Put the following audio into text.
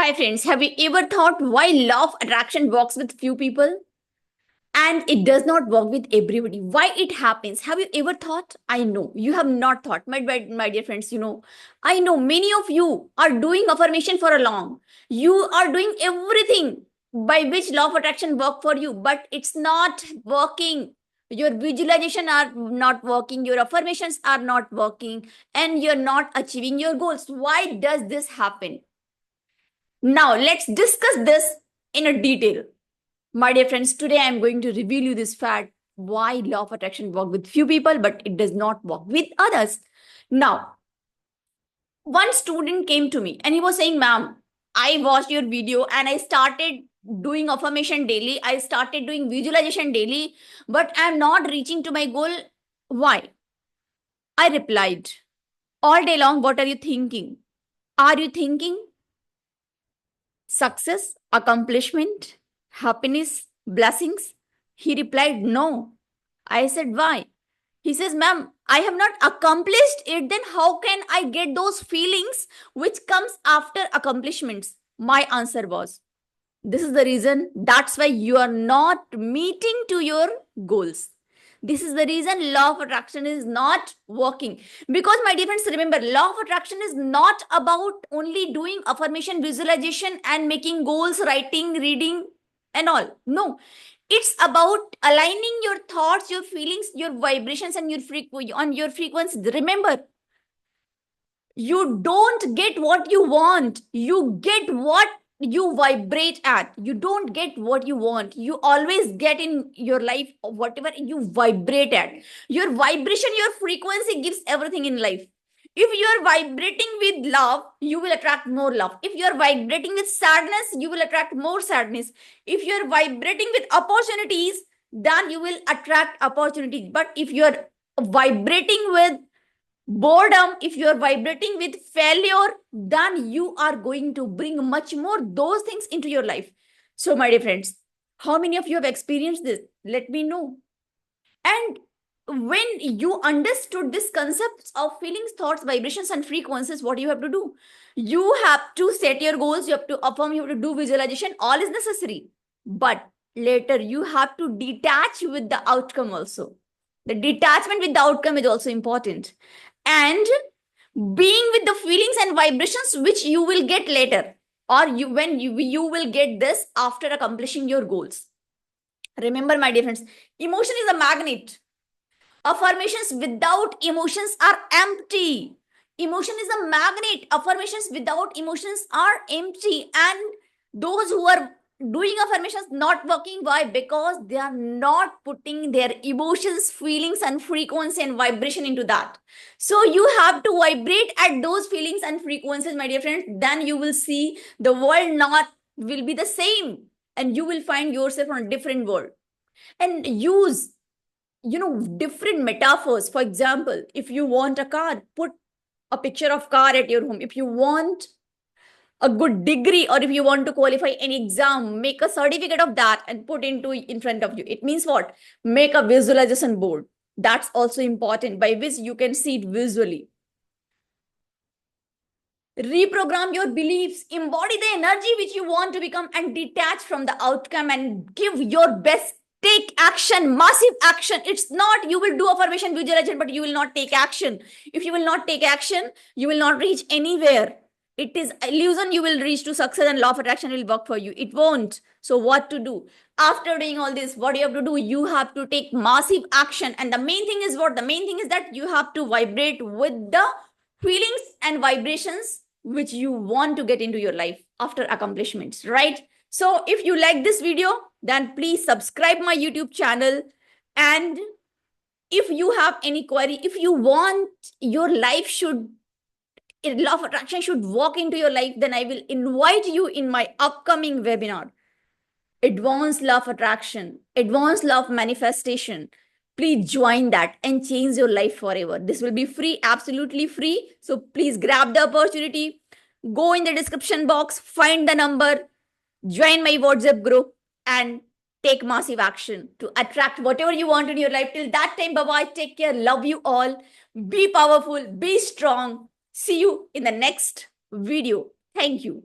Hi friends, have you ever thought why law of attraction works with few people and it does not work with everybody? Why it happens? Have you ever thought? I know you have not thought. My dear friends, I know many of you are doing affirmation for a long. You are doing everything by which law of attraction work for you, but it's not working. Your visualization are not working, your affirmations are not working, and you're not achieving your goals. Why does this happen? Now, let's discuss this in a detail. My dear friends, today I am going to reveal you this fact why law of attraction works with few people, but it does not work with others. Now, one student came to me and he was saying, Ma'am, I watched your video and I started doing affirmation daily. I started doing visualization daily, but I'm not reaching to my goal. Why? I replied, all day long, what are you thinking? Are you thinking success, accomplishment, happiness, blessings? He replied, No. I said, Why? He says, Ma'am, I have not accomplished it. Then how can I get those feelings which comes after accomplishments? My answer was, this is the reason. That's why you are not meeting to your goals. This is the reason law of attraction is not working. Because, my dear friends, remember, law of attraction is not about only doing affirmation, visualization, and making goals, writing, reading, and all. No, it's about aligning your thoughts, your feelings, your vibrations, and on your frequency. Remember, you don't get what you want, you get what you vibrate at. You don't get what you want, you always get in your life whatever you vibrate at. Your vibration, your frequency gives everything in life. If you are vibrating with love, you will attract more love. If you are vibrating with sadness, you will attract more sadness. If you are vibrating with opportunities, then you will attract opportunities. But if you are vibrating with boredom, if you are vibrating with failure, then you are going to bring much more those things into your life. So, my dear friends, how many of you have experienced this? Let me know. And when you understood this concepts of feelings, thoughts, vibrations, and frequencies, what you have to do? You have to set your goals, you have to affirm, you have to do visualization, all is necessary. But later you have to detach with the outcome also. The detachment with the outcome is also important. And being with the feelings and vibrations which you will get later, or you will get this after accomplishing your goals. Remember, my dear friends, emotion is a magnet. Affirmations without emotions are empty. Emotion is a magnet. Affirmations without emotions are empty. And those who are doing affirmations not working, why? Because they are not putting their emotions, feelings, and frequency and vibration into that. So you have to vibrate at those feelings and frequencies, my dear friends. Then you will see the world not will be the same, and you will find yourself on a different world. And use different metaphors. For example, if you want a car, put a picture of car at your home. If you want a good degree, or if you want to qualify any exam, make a certificate of that and put in front of you. It means what? Make a visualization board. That's also important, by which you can see it visually. Reprogram your beliefs, embody the energy which you want to become, and detach from the outcome and give your best. Take action, massive action. It's not you will do affirmation, visualization, but you will not take action. If you will not take action, you will not reach anywhere. It is illusion you will reach to success, and law of attraction will work for you. It won't. So what to do? After doing all this, what you have to do? You have to take massive action. And the main thing is what? The main thing is that you have to vibrate with the feelings and vibrations which you want to get into your life after accomplishments, right? So if you like this video, then please subscribe my YouTube channel. And if you have any query, if you want your life should, law of attraction should walk into your life, then I will invite you in my upcoming webinar, Advanced Law of Attraction, Advanced Law of Manifestation. Please join that and change your life forever. This will be free, absolutely free. So please grab the opportunity. Go in the description box, find the number, join my WhatsApp group, and take massive action to attract whatever you want in your life. Till that time, bye-bye. Take care. Love you all. Be powerful. Be strong. See you in the next video. Thank you.